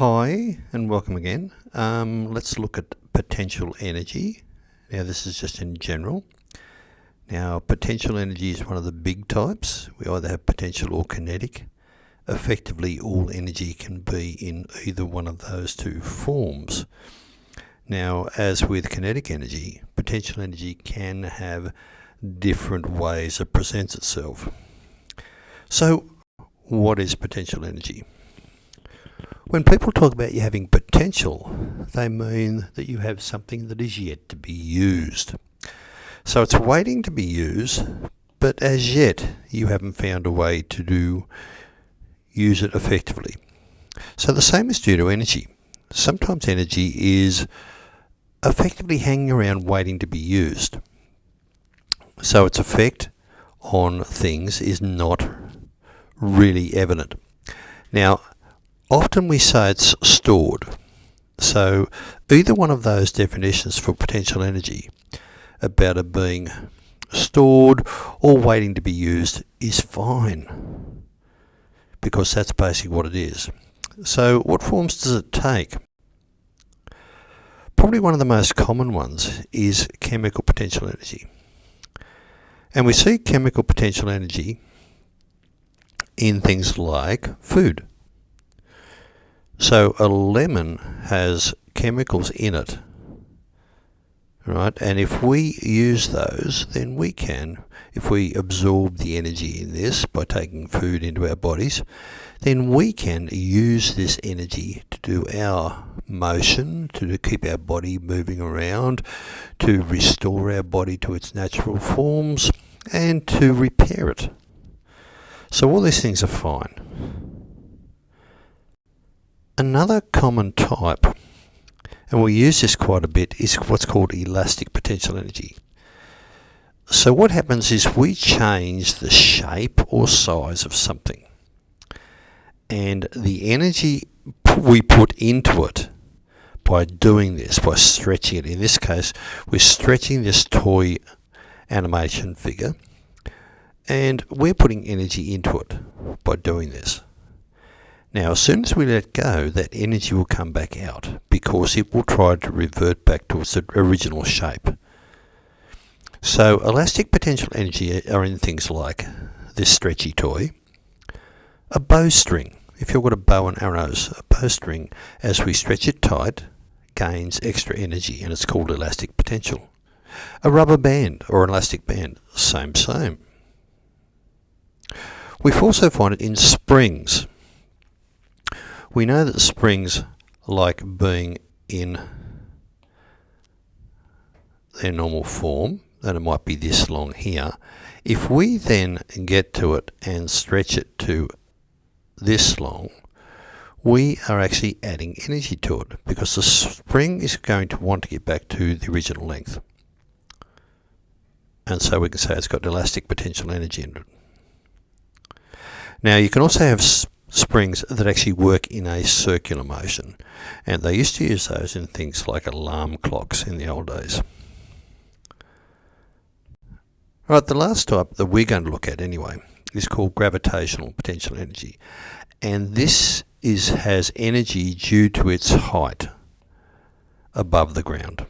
Hi and welcome again. Let's look at potential energy. Now this is just in general. Now potential energy is one of the big types. We either have potential or kinetic. Effectively all energy can be in either one of those two forms. Now as with kinetic energy, potential energy can have different ways it presents itself. So what is potential energy? When people talk about you having potential, they mean that you have something that is yet to be used. So it's waiting to be used, but as yet you haven't found a way to use it effectively. So the same is due to energy. Sometimes energy is effectively hanging around waiting to be used. So its effect on things is not really evident. Now, often we say it's stored. So either one of those definitions for potential energy about it being stored or waiting to be used is fine, because that's basically what it is. So what forms does it take? Probably one of the most common ones is chemical potential energy. And we see chemical potential energy in things like food. So a lemon has chemicals in it, right? And if we use those, then we can, if we absorb the energy in this by taking food into our bodies, then we can use this energy to do our motion, to keep our body moving around, to restore our body to its natural forms, and to repair it. So all these things are fine. Another common type, and we use this quite a bit, is what's called elastic potential energy. So what happens is we change the shape or size of something, and the energy we put into it by doing this, by stretching it, in this case we're stretching this toy animation figure, and we're putting energy into it by doing this. Now, as soon as we let go, that energy will come back out because it will try to revert back to its original shape. So, elastic potential energy are in things like this stretchy toy, a bowstring. If you've got a bow and arrows, a bowstring, as we stretch it tight, gains extra energy, and it's called elastic potential. A rubber band or an elastic band, same. We also find it in springs. We know that springs like being in their normal form, and it might be this long here. If we then get to it and stretch it to this long, we are actually adding energy to it, because the spring is going to want to get back to the original length. And so we can say it's got elastic potential energy in it. Now you can also have springs that actually work in a circular motion, and they used to use those in things like alarm clocks in the old days. Right, the last type that we're going to look at anyway is called gravitational potential energy, and this has energy due to its height above the ground.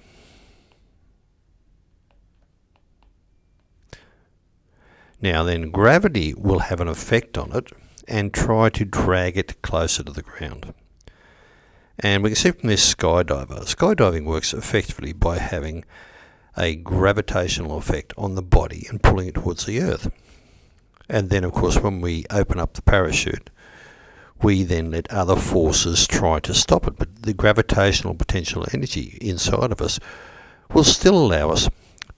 Now then, gravity will have an effect on it and try to drag it closer to the ground. And we can see from this skydiver, skydiving works effectively by having a gravitational effect on the body and pulling it towards the earth. And then of course when we open up the parachute, we then let other forces try to stop it, but the gravitational potential energy inside of us will still allow us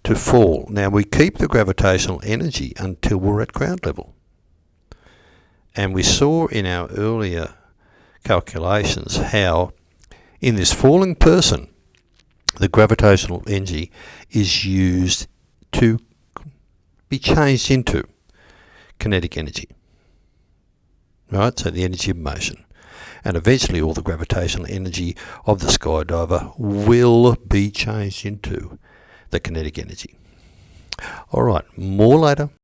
to fall. Now we keep the gravitational energy until we're at ground level. And we saw in our earlier calculations how in this falling person the gravitational energy is used to be changed into kinetic energy. Right, so the energy of motion. And eventually all the gravitational energy of the skydiver will be changed into the kinetic energy. Alright, more later.